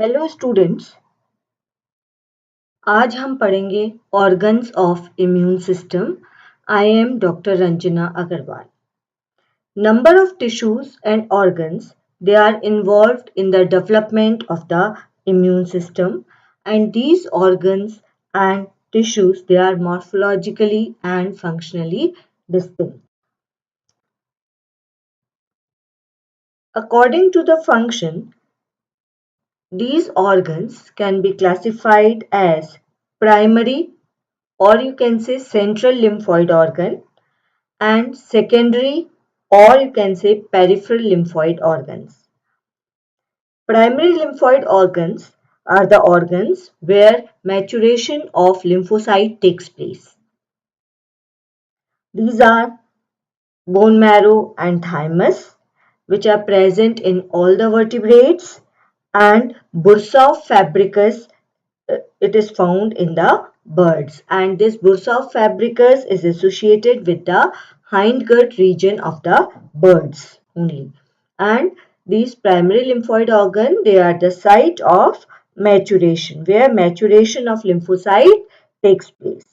Hello students. आज हम पढ़ेंगे organs of immune system. I am doctor Ranjana Agarwal. Number of tissues and organs, they are involved in the development of the immune system, and these organs and tissues, they are morphologically and functionally distinct. According to the function, these organs can be classified as primary, or you can say central lymphoid organ, and secondary, or you can say peripheral lymphoid organs. Primary lymphoid organs are the organs where maturation of lymphocyte takes place. These are bone marrow and thymus, which are present in all the vertebrates, and bursa fabricus, it is found in the birds, and this bursa fabricus is associated with the hindgut region of the birds only. And these primary lymphoid organ, they are the site of maturation, where maturation of lymphocyte takes place.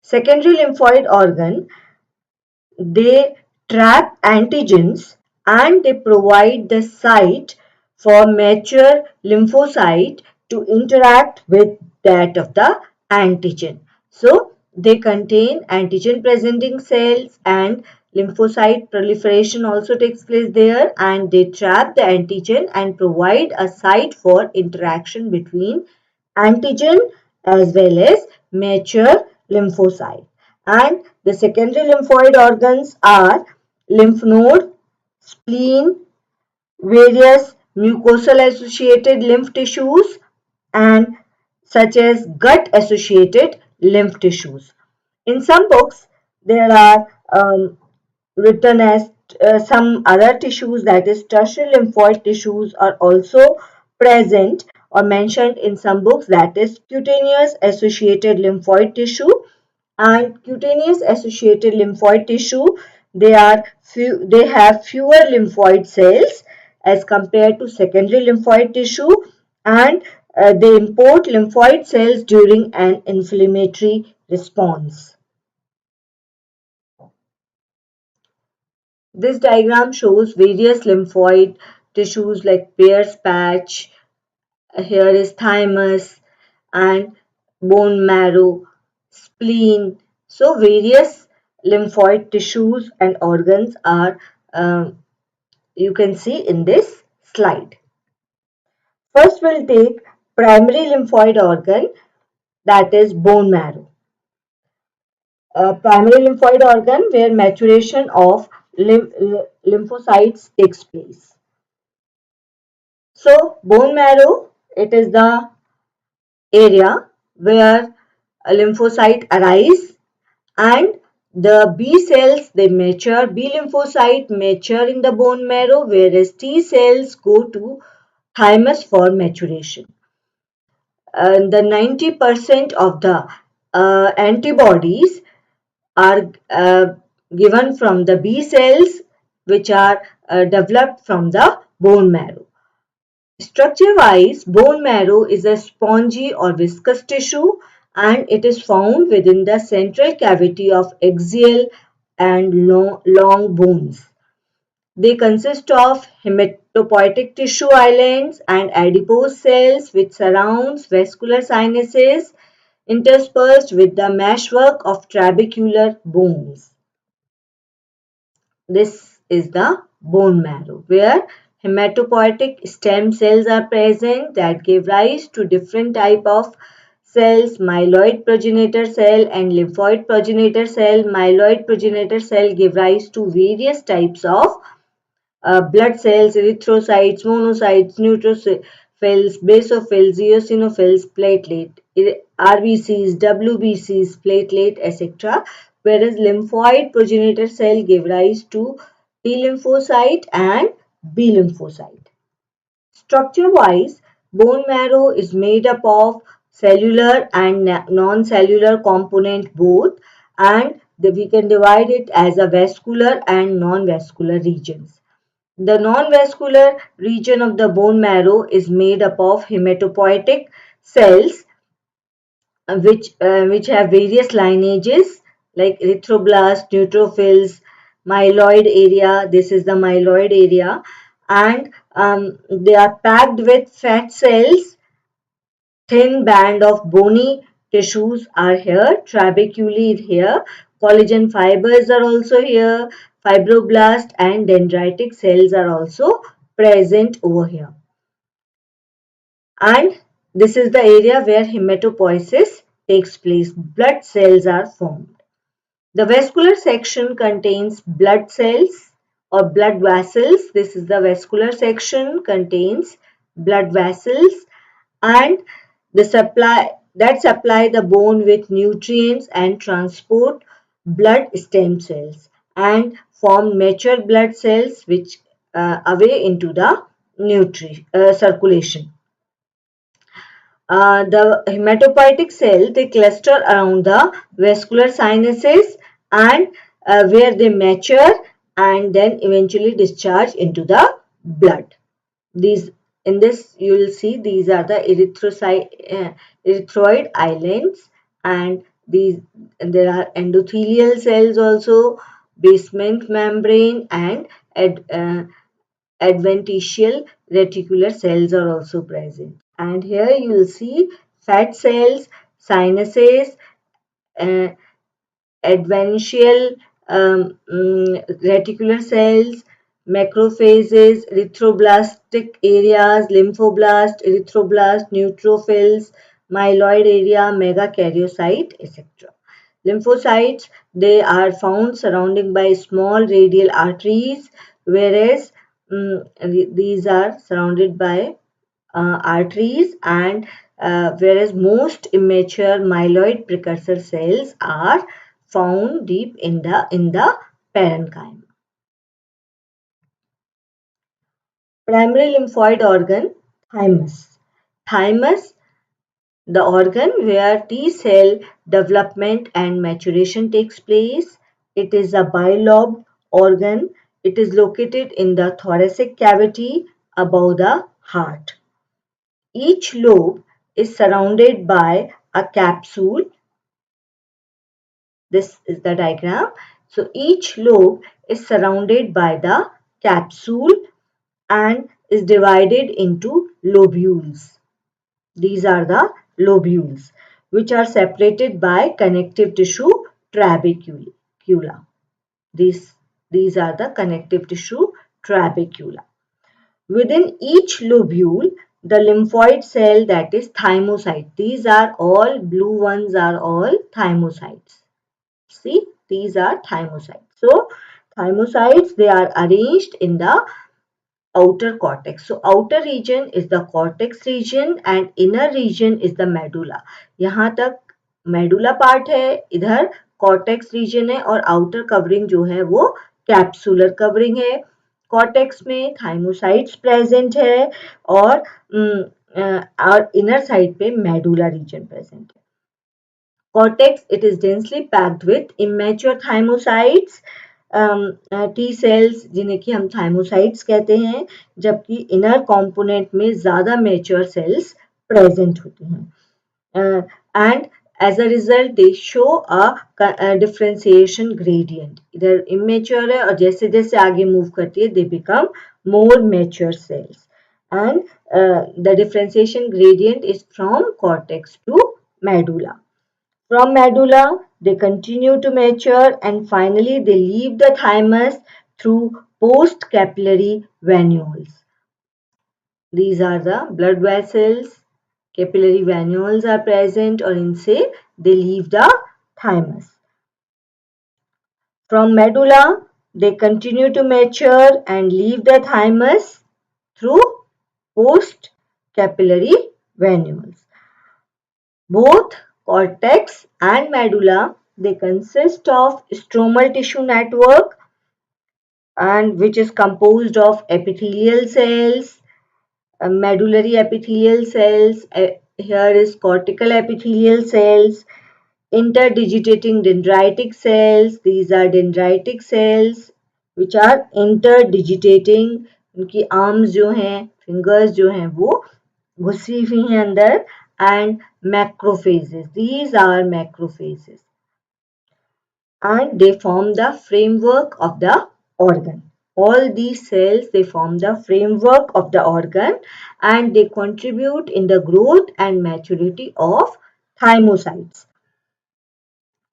Secondary lymphoid organ, they trap antigens and they provide the site for mature lymphocyte to interact with that of the antigen. So they contain antigen presenting cells, and lymphocyte proliferation also takes place there, and they trap the antigen and provide a site for interaction between antigen as well as mature lymphocyte. And the secondary lymphoid organs are lymph node, spleen, various mucosal associated lymph tissues, and such as gut associated lymph tissues. In some books, there are written as some other tissues, that is tertiary lymphoid tissues, are also present or mentioned in some books, that is cutaneous associated lymphoid tissue. And cutaneous associated lymphoid tissue, they have fewer lymphoid cells as compared to secondary lymphoid tissue, and they import lymphoid cells during an inflammatory response. This diagram shows various lymphoid tissues like Peyer's patch. Here is thymus and bone marrow, spleen. So various lymphoid tissues and organs are you can see in this slide. First we'll take primary lymphoid organ, that is bone marrow. Primary lymphoid organ where maturation of lymphocytes takes place. So bone marrow, it is the area where a lymphocyte arise, and the B cells, they mature, B lymphocyte mature in the bone marrow, whereas T cells go to thymus for maturation. The 90% of the antibodies are given from the B cells, which are developed from the bone marrow. Structure-wise, bone marrow is a spongy or viscous tissue, and it is found within the central cavity of axial and long bones. They consist of hematopoietic tissue islands and adipose cells which surrounds vascular sinuses interspersed with the meshwork of trabecular bones. This is the bone marrow where hematopoietic stem cells are present that give rise to different type of cells: myeloid progenitor cell and lymphoid progenitor cell. Myeloid progenitor cell give rise to various types of blood cells: erythrocytes, monocytes, neutrophils, basophils, eosinophils, platelet, RBCs, WBCs, platelet, etc. Whereas lymphoid progenitor cell give rise to T lymphocyte and B lymphocyte. Structure-wise, bone marrow is made up of cellular and non-cellular component both, and we can divide it as a vascular and non-vascular regions. The non-vascular region of the bone marrow is made up of hematopoietic cells which have various lineages like erythroblasts, neutrophils, myeloid area. This is the myeloid area, and they are packed with fat cells. Thin band of bony tissues are here, trabeculae here, collagen fibers are also here, fibroblast and dendritic cells are also present over here. And this is the area where hematopoiesis takes place. Blood cells are formed. The vascular section contains blood cells or blood vessels. This is the vascular section contains blood vessels and the supply the bone with nutrients and transport blood stem cells and form mature blood cells which away into the circulation. The hematopoietic cell, they cluster around the vascular sinuses and where they mature and then eventually discharge into the blood. These in this you will see these are the erythroid islands, and there are endothelial cells also, basement membrane and adventitial reticular cells are also present. And here you will see fat cells, sinuses, uh, adventitial reticular cells, macrophages, erythroblastic areas, lymphoblast, erythroblast, neutrophils, myeloid area, megakaryocyte, etc. Lymphocytes, they are found surrounding by small radial arteries, whereas these are surrounded by arteries, and whereas most immature myeloid precursor cells are found deep in the parenchyma. Primary lymphoid organ, thymus. Thymus, the organ where T cell development and maturation takes place. It is a bilobed organ. It is located in the thoracic cavity above the heart. Each lobe is surrounded by a capsule. This is the diagram. So each lobe is surrounded by the capsule and is divided into lobules. These are the lobules which are separated by connective tissue trabecula. These are the connective tissue trabecula. Within each lobule, the lymphoid cell, that is thymocyte. These are all blue ones are all thymocytes. See, these are thymocytes. So, thymocytes, they are arranged in the outer cortex. So, outer region is the cortex region and inner region is the medulla. यहाँ तक medulla part है, इधर cortex region है और outer covering जो है वो capsular covering है. कॉर्टेक्स में थाइमोसाइट्स प्रेजेंट है और इनर साइड पे मेडुला रीजन प्रेजेंट है. Cortex, it is densely packed with immature thymocytes, T cells जिन्हें कि हम थाइमोसाइट्स कहते हैं, जबकि इनर कंपोनेंट में ज्यादा मेच्योर सेल्स प्रेजेंट होती हैं. And as a result they show a differentiation gradient. इधर immature है और जैसे जैसे आगे move करती है they become more mature cells, and the differentiation gradient is from cortex to medulla. From medulla they continue to mature and finally they leave the thymus through post capillary venules. These are the blood vessels. Capillary venules are present और इनसे they leave the thymus. From medulla, they continue to mature and leave the thymus through post capillary venules. Both cortex and medulla, they consist of stromal tissue network and which is composed of epithelial cells, medullary epithelial cells, here is cortical epithelial cells, interdigitating dendritic cells, these are dendritic cells which are interdigitating, उनकी arms जो हैं, fingers जो हैं वो घुसी हुई हैं अंदर, and macrophages, these are macrophages, and they form the framework of the organ. All these cells, they form the framework of the organ, and they contribute in the growth and maturity of thymocytes.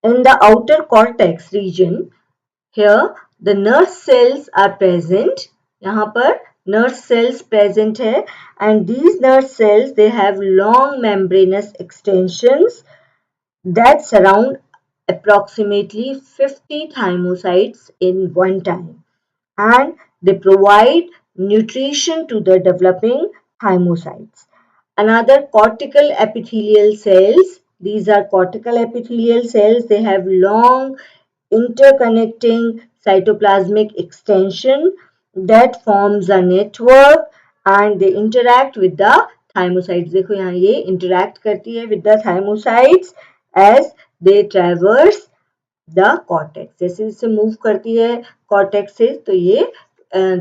In the outer cortex region, here the nerve cells are present. यहाँ पर nerve cells present है, and these nerve cells, they have long membranous extensions that surround approximately 50 thymocytes in one time, and they provide nutrition to the developing thymocytes. Another cortical epithelial cells, these are cortical epithelial cells, they have long interconnecting cytoplasmic extension that forms a network, and they interact with the thymocytes. देखो यहाँ ये interact करती है with the thymocytes as they traverse the cortex. जैसे जैसे move करती है cortex से, तो ये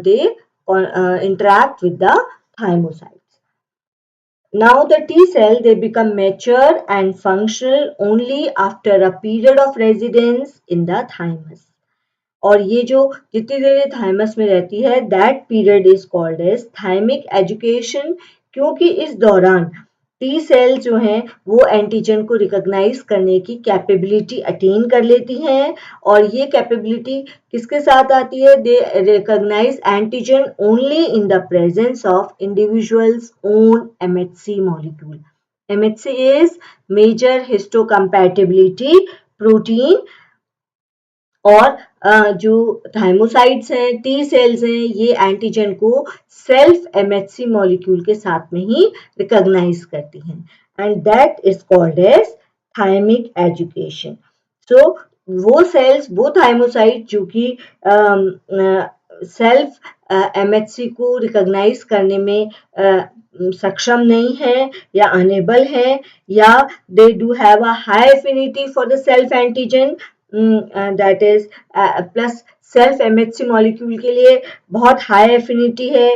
they interact with the thymocytes. Now the T cell, they become mature and functional only after a period of residence in the thymus. और ये जो जितनी देर ये थाइमस में रहती है, that period is called as thymic education, क्योंकि इस दौरान टी सेल जो हैं वो एंटीजन को रिकॉग्नाइज करने की कैपेबिलिटी अटेन कर लेती हैं, और ये कैपेबिलिटी किसके साथ आती है? They recognize antigen only in the presence of individuals own MHC molecule. MHC is major histocompatibility protein, और जो थाइमोसाइट्स हैं, टी सेल्स हैं, ये एंटीजन को सेल्फ एमएचसी मॉलिक्यूल के साथ में ही रिकॉग्नाइज करती हैं, and that is called as thymic education. So वो सेल्स, वो थाइमोसाइट जो कि सेल्फ एमएचसी को रिकॉग्नाइज करने में सक्षम नहीं है या अनेबल है, या they do have a high affinity for the self antigen, that is plus self MHC molecule के लिए बहुत हाई एफिनिटी है,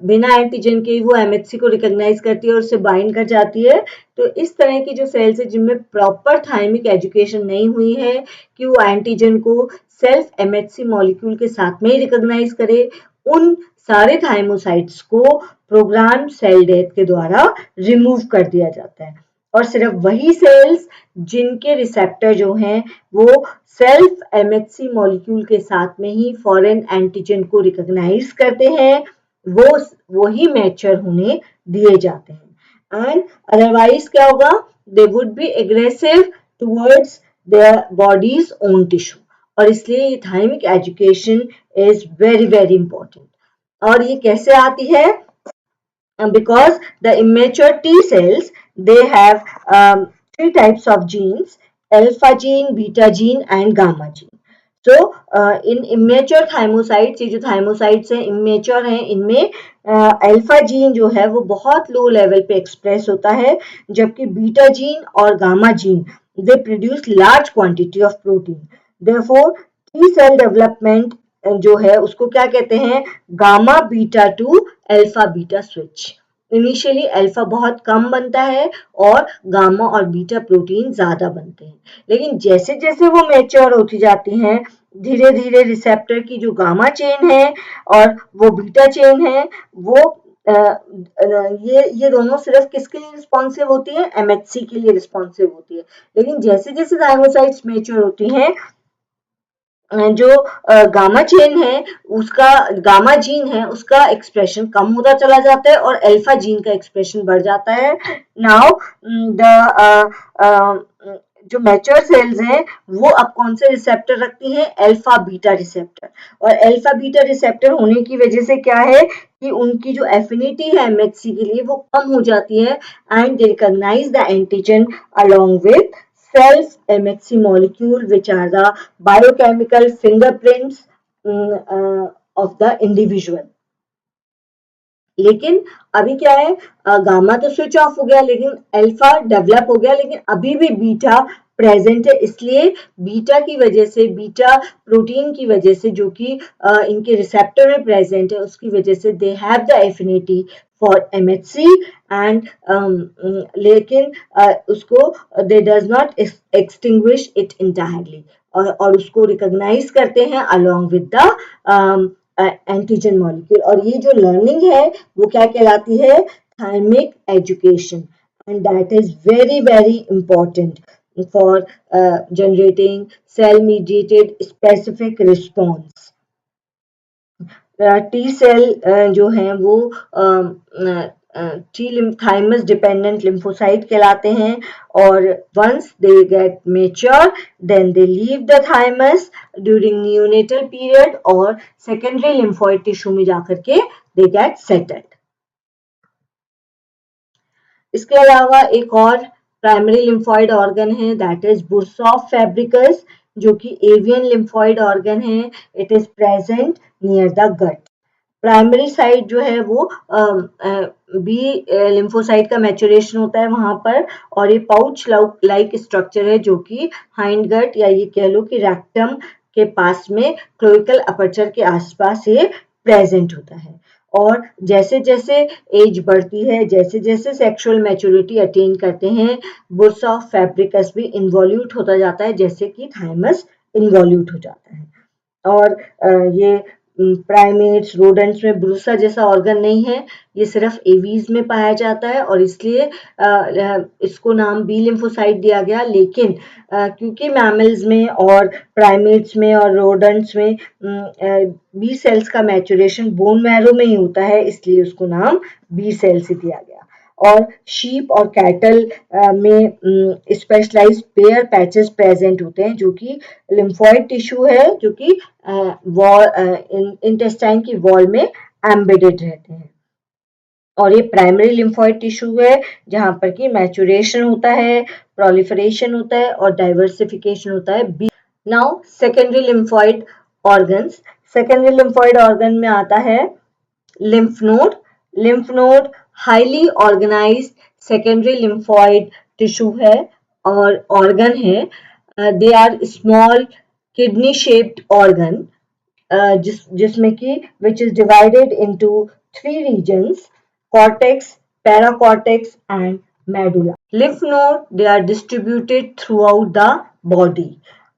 बिना एंटीजन के वो एमएचसी को रिकॉग्नाइज करती है और उससे बाइंड कर जाती है. तो इस तरह की जो सेल्स है जिनमें प्रॉपर थाइमिक एजुकेशन नहीं हुई है कि वो एंटीजन को सेल्फ एमएचसी मॉलिक्यूल के साथ में ही रिकॉग्नाइज करे, उन सारे थाइमोसाइट्स को प्रोग्राम सेल डेथ के द्वारा रिमूव कर दिया जाता है, और सिर्फ वही सेल्स जिनके रिसेप्टर जो हैं वो सेल्फ एमएचसी मॉलिक्यूल के साथ में ही फॉरेन एंटीजन को रिकॉग्नाइज करते हैं, वो ही मैच्योर होने दिए जाते हैं. एंड अदरवाइज क्या होगा? They would be aggressive towards their bodies own tissue, और इसलिए ये thymic education is very very important. और ये कैसे आती है? Because the immature T cells, they have three types of genes: alpha gene, beta gene and gamma gene. So in immature thymocytes, ये जो thymocytes हैं immature हैं, इनमें अल्फा जीन जो है वो बहुत लो लेवल पे एक्सप्रेस होता है, जबकि बीटा जीन और gamma gene they produce large quantity of protein. Therefore T cell development जो है उसको क्या कहते हैं? Gamma beta to alpha beta switch. Initially alpha बहुत कम बनता है और गामा और बीटा प्रोटीन ज्यादा बनते हैं, लेकिन जैसे जैसे वो मैच्योर होती जाती हैं, धीरे धीरे रिसेप्टर की जो गामा चेन है और वो बीटा चेन है, वो ये दोनों सिर्फ किसके लिए रिस्पॉन्सिव होती है? एमएचसी के लिए रिस्पॉन्सिव होती है. लेकिन जैसे जैसे थाइमोसाइट्स मैच्योर होती हैं, जो गामा चेन है उसका, गामा जीन है उसका एक्सप्रेशन कम होता चला जाता है और अल्फा जीन का एक्सप्रेशन बढ़ जाता है. नाउ द जो मैच्योर सेल्स हैं वो अब कौन से रिसेप्टर रखती हैं? Alpha beta receptor. और अल्फा बीटा रिसेप्टर होने की वजह से क्या है कि उनकी जो एफिनिटी है एमएचसी के लिए वो कम हो जाती है, and they recognise the antigen along with self MHC molecule, which are the biochemical fingerprints of the individual. लेकिन अभी क्या है? गामा तो स्विच ऑफ हो गया, लेकिन अल्फा डेवलप हो गया, लेकिन अभी भी बीटा प्रेजेंट है, इसलिए बीटा की वजह से, बीटा प्रोटीन की वजह से जो कि इनके रिसेप्टर में प्रेजेंट है, उसकी वजह से they have the affinity for MHC and लेकिन उसको दे does not extinguish it entirely, और उसको रिकॉग्नाइज करते हैं along with the antigen molecule. और ये जो लर्निंग है वो क्या कहलाती है? थायमिक education, and that is very important for generating cell mediated specific response। T cell जो हैं वो टी थाइमस डिपेंडेंट लिम्फोसाइट कहलाते हैं, और once they get mature then they leave the thymus during neonatal period और सेकेंडरी लिम्फोइड टिश्यू में जाकर के दे गेट सेटल्ड। इसके अलावा एक और प्राइमरी लिम्फॉइड ऑर्गन है, दैट इज बुर्सॉफ फैब्रिकस, जो कि एवियन लिम्फॉइड ऑर्गन है। It is present near the gut. Primary site जो है वो बी लिम्फोसाइट का मैचुरेशन होता है वहां पर, और ये पाउच लाइक स्ट्रक्चर है जो कि हाइंड गट या ये कह लो कि रेक्टम के पास में क्लोइकल अपर्चर के आसपास ये प्रेजेंट होता है। और जैसे जैसे एज बढ़ती है, जैसे जैसे सेक्सुअल मैच्योरिटी अटेन करते हैं, बुर्सा ऑफ फैब्रिकस भी इन्वॉल्यूट होता जाता है, जैसे कि थाइमस इन्वॉल्यूट हो जाता है। और ये प्राइमेट्स, रोडेंट्स में ब्रूसा जैसा ऑर्गन नहीं है, ये सिर्फ एवीज में पाया जाता है, और इसलिए इसको नाम बी लिम्फोसाइट दिया गया। लेकिन क्योंकि मैमल्स में और प्राइमेट्स में और रोडेंट्स में बी सेल्स का मैचुरेशन बोन मैरो में ही होता है, इसलिए उसको नाम बी सेल्स ही दिया गया। और शीप और कैटल में स्पेशलाइज्ड पेयर पैचेस प्रेजेंट होते हैं, जो कि लिम्फॉइड टिश्यू है, जो कि वॉल इंटेस्टाइन की वॉल में एम्बेडेड रहते हैं। और ये प्राइमरी लिम्फॉइड टिश्यू है जहां पर कि मैचुरेशन होता है, प्रोलिफरेशन होता है और डाइवर्सिफिकेशन होता है। Now secondary lymphoid organs. Secondary lymphoid organ में आता है lymph node। lymph node highly organized secondary lymphoid tissue है और organ है। they are small kidney shaped organ जिसमें कि which is divided into 3 regions: cortex, paracortex and medulla। lymph node they are distributed throughout the body,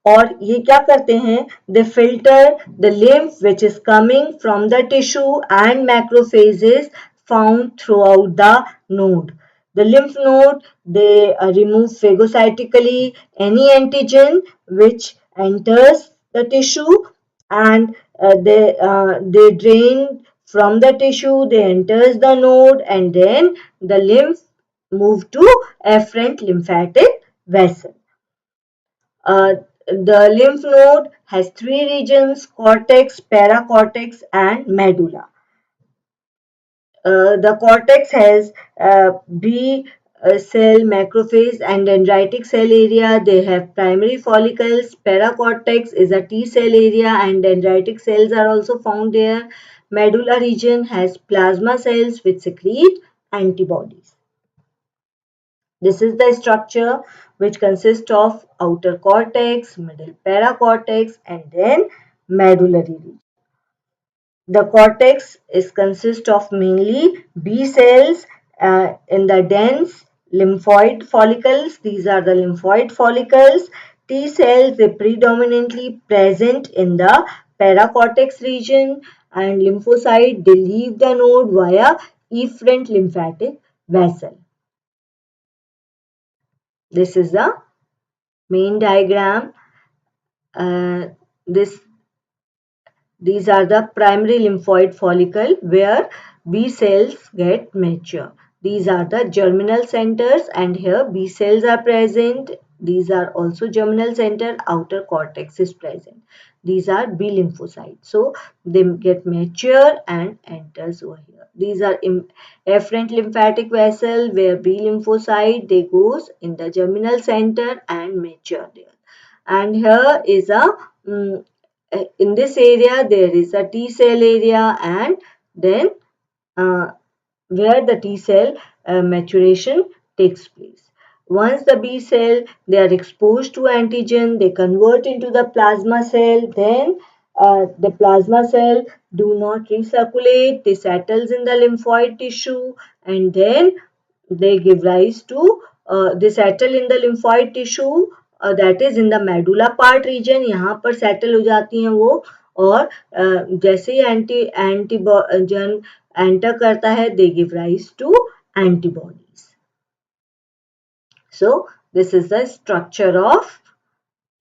और ये क्या करते हैं? They filter the lymph which is coming from the tissue and macrophages found throughout the node। The lymph node they remove phagocytically any antigen which enters the tissue, and they drain from the tissue, they enters the node, and then the lymph move to afferent lymphatic vessel। The lymph node has 3 regions: cortex, paracortex and medulla। The cortex has B cell, macrophage and dendritic cell area. They have primary follicles. Paracortex is a T cell area and dendritic cells are also found there. Medulla region has plasma cells which secrete antibodies. This is the structure which consists of outer cortex, middle paracortex and then medullary region. The cortex consists of mainly B cells in the dense lymphoid follicles. These are the lymphoid follicles. T cells they predominantly present in the paracortex region, and lymphocyte they leave the node via efferent lymphatic vessel. This is the main diagram. These are the primary lymphoid follicle where B cells get mature. These are the germinal centers, and here B cells are present. These are also germinal center. Outer cortex is present. These are B lymphocytes. So they get mature and enters over here. These are afferent lymphatic vessel where B lymphocyte they goes in the germinal center and mature there. And here is a in this area there is a T cell area, and then where the T cell maturation takes place. Once the B cell, they are exposed to antigen, they convert into the plasma cell, then the plasma cell do not recirculate, they settles in the lymphoid tissue, and then they give rise to, they settle in the lymphoid tissue, that is in the medulla part region, यहाँ पर settle हो जाती हैं वो, और जैसे ही antigen enter करता है, they give rise to antibodies. So this is the structure of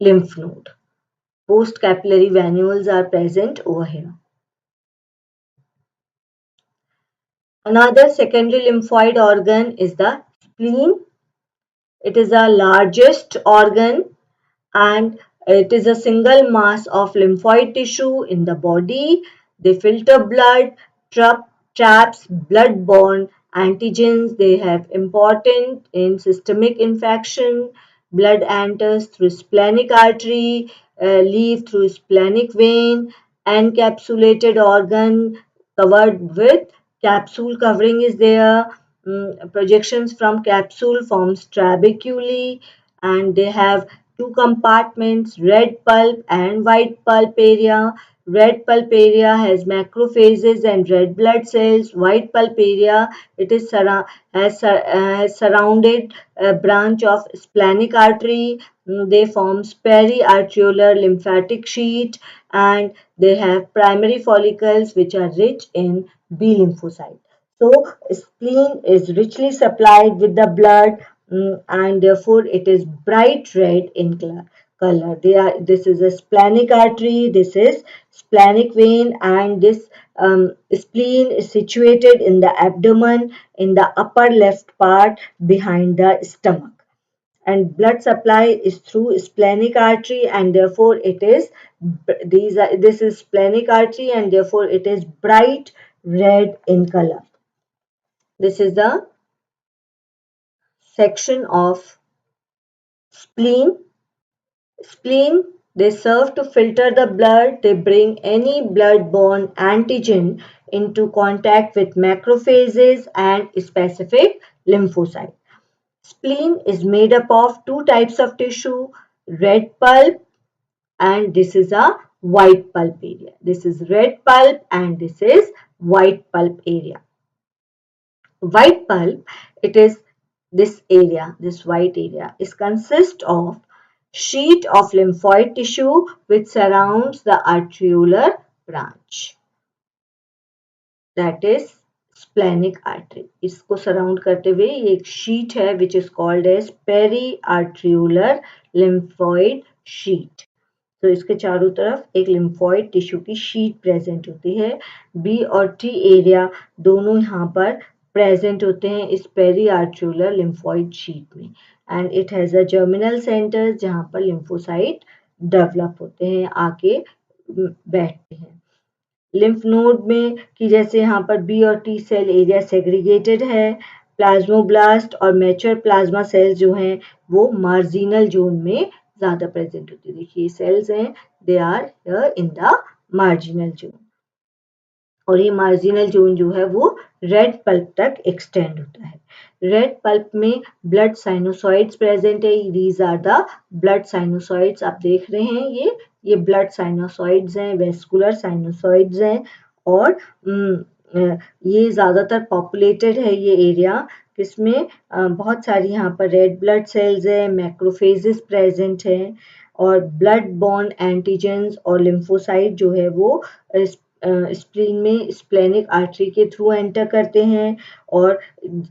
lymph node. Post capillary venules are present over here. Another secondary lymphoid organ is the spleen. It is the largest organ and it is a single mass of lymphoid tissue in the body. They filter blood, traps blood-borne antigens. They have important in systemic infection. Blood enters through splenic artery, leave through splenic vein, encapsulated organ covered with capsule covering is there. Projections from capsule forms trabeculae, and they have two compartments, red pulp and white pulp area. Red pulp area has macrophages and red blood cells. White pulp area, it is has surrounded a branch of splenic artery. They form periarteriolar lymphatic sheet, and they have primary follicles which are rich in B lymphocyte. So spleen is richly supplied with the blood, and therefore it is bright red in color. This is a splenic artery, this is splenic vein, and this spleen is situated in the abdomen in the upper left part behind the stomach. And blood supply is through splenic artery, and therefore it is this is splenic artery, and therefore it is bright red in color. This is the section of spleen. Spleen, they serve to filter the blood. They bring any blood-borne antigen into contact with macrophages and specific lymphocytes. Spleen is made up of two types of tissue, red pulp, and this is a white pulp area. This is red pulp and this is white pulp area. White pulp, it is this area, this white area, is consist of sheet of lymphoid tissue which surrounds the arteriolar branch. That is splenic artery. इसको surround करते हुए ये एक sheet है which is called as periarteriolar lymphoid sheet. तो इसके चारों तरफ एक lymphoid टिश्यू की शीट प्रेजेंट होती है. B और T एरिया दोनों यहाँ पर प्रेजेंट होते हैं इस periarteriolar lymphoid शीट में, and it has a germinal centre जहाँ पर lymphocyte डेवलप होते हैं, आके बैठते हैं. लिम्फ नोड में कि जैसे यहाँ पर बी और टी सेल एरिया सेग्रीगेटेड है, प्लाज्मोब्लास्ट और मैच्योर प्लाज्मा सेल्स जो हैं वो मार्जिनल जोन में ज़्यादा प्रेजेंट होती है. देखिए सेल्स हैं, they are here in the marginal zone, और ये मार्जिनल जोन जो है वो रेड पल्प तक एक्सटेंड होता है. रेड पल्प में ब्लड साइनोसॉइड्स प्रेजेंट है. These are the blood sinusoids, आप देख रहे हैं ये ब्लड साइनोसॉइड्स हैं, वेस्कुलर साइनोसॉइड्स हैं, और ये ज़्यादातर पॉपुलेटेड है ये एरिया, जिसमें बहुत सारी यहाँ पर रेड ब्लड सेल्स हैं, मैक्रोफेजेस प्रेजेंट हैं, और ब्लड बॉर्न एंटीजेंस और लिम्फोसाइट जो है वो स्प्लीन में स्प्लेनिक आर्टरी के थ्रू एंटर करते हैं, और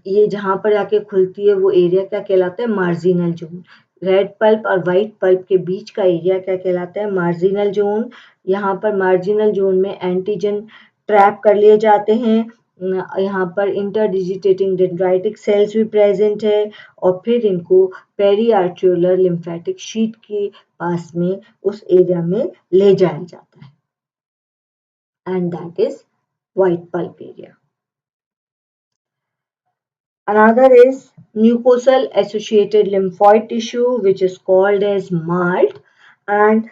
ये जहाँ पर आके खुलती है वो एरिया क्या कहलाता है, मार्जिनल जोन. रेड पल्प और वाइट पल्प के बीच का एरिया क्या कहलाता है, मार्जिनल जोन. यहाँ पर मार्जिनल जोन में एंटीजन ट्रैप कर लिए जाते हैं. यहाँ पर इंटरडिजिटेटिंग डेंड्राइटिक सेल्स भी प्रेजेंट है, और फिर इनको पेरीआर्टियोलर लिम्फेटिक शीट के पास में उस एरिया में ले जाया जाता है, and that is white pulp area. Another is mucosal associated lymphoid tissue which is called as MALT, and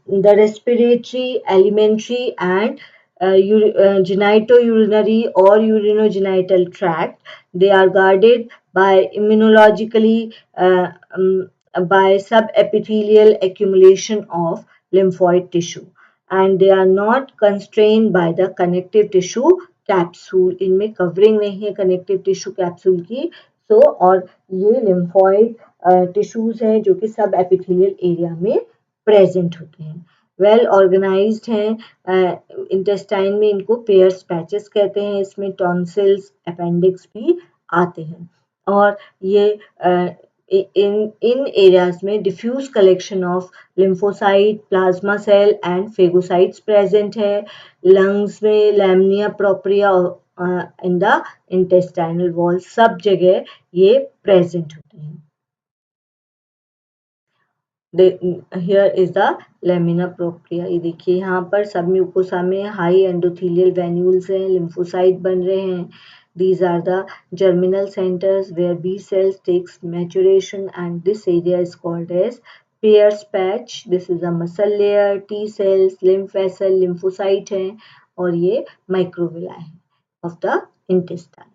the respiratory, alimentary and genitourinary or urinogenital tract, they are guarded by immunologically by subepithelial accumulation of lymphoid tissue, and they are not constrained by the connective tissue capsule. इनमें covering नहीं है connective tissue capsule की, सो और ये lymphoid tissues हैं जो कि सब एपिथेलियल एरिया में प्रेजेंट होते हैं, वेल ऑर्गेनाइज्ड हैं। इंटेस्टाइन में इनको पेयर्स पैचेस कहते हैं, इसमें टॉन्सिल्स अपेंडिक्स भी आते हैं, और ये इन एरियाज में diffuse collection of lymphocyte, plasma cell and phagocytes present है। लंग्स में lamina propria in the intestinal wall, सब जगह ये प्रेजेंट होते हैं। Here is the lamina propria, ये देखिए यहाँ पर सब म्यूकोसा में हाई एंडोथेलियल वेन्यूल्स हैं, लिम्फोसाइट बन रहे हैं। These are the germinal centers where B cells takes maturation, and this area is called as Peyer's patch. This is a muscle layer, T cells, lymph vessel, lymphocyte हैं, और ये microvilla है of the intestine.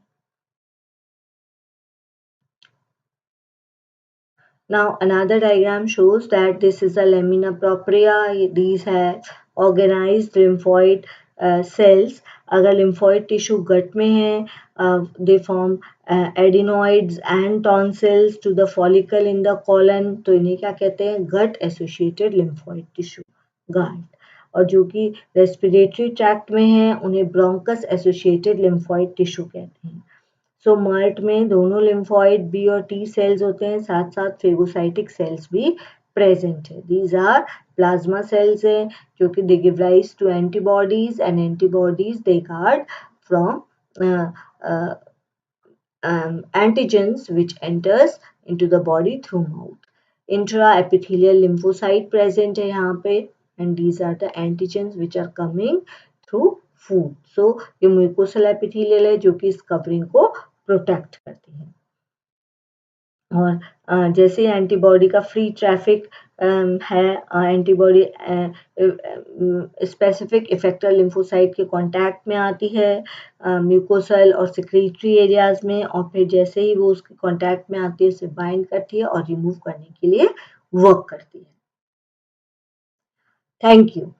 Now another diagram shows that this is a lamina propria. These have organized lymphoid cells. अगर lymphoid tissue gut में है, they form adenoids and tonsils to the follicle in the colon. तो इन्हें क्या कहते हैं? Gut associated lymphoid tissue, GALT. और जो कि respiratory tract में है उन्हें bronchus associated lymphoid tissue कहते हैं। सो मार्ट में दोनों लिम्फॉइड बी और टी सेल्स होते हैं, साथ साथ फेगोसाइटिक सेल्स भी प्रेजेंट है। दीज आर प्लाज्मा सेल्स हैं जो कि they give rise to antibodies, and antibodies they guard from antigens which enters into the body through mouth. Intraepithelial lymphocyte present है यहाँ पे, and these are the antigens which are coming through food. So ये mucosal epithelial है जो कि इस covering को protect करती है, और जैसे एंटीबॉडी का फ्री ट्रैफिक है, एंटीबॉडी स्पेसिफिक इफेक्टर लिम्फोसाइट के कांटेक्ट में आती है म्यूकोसल और सिक्रीटरी एरियाज में, और फिर जैसे ही वो उसके कांटेक्ट में आती है उसे बाइंड करती है और रिमूव करने के लिए वर्क करती है। Thank you.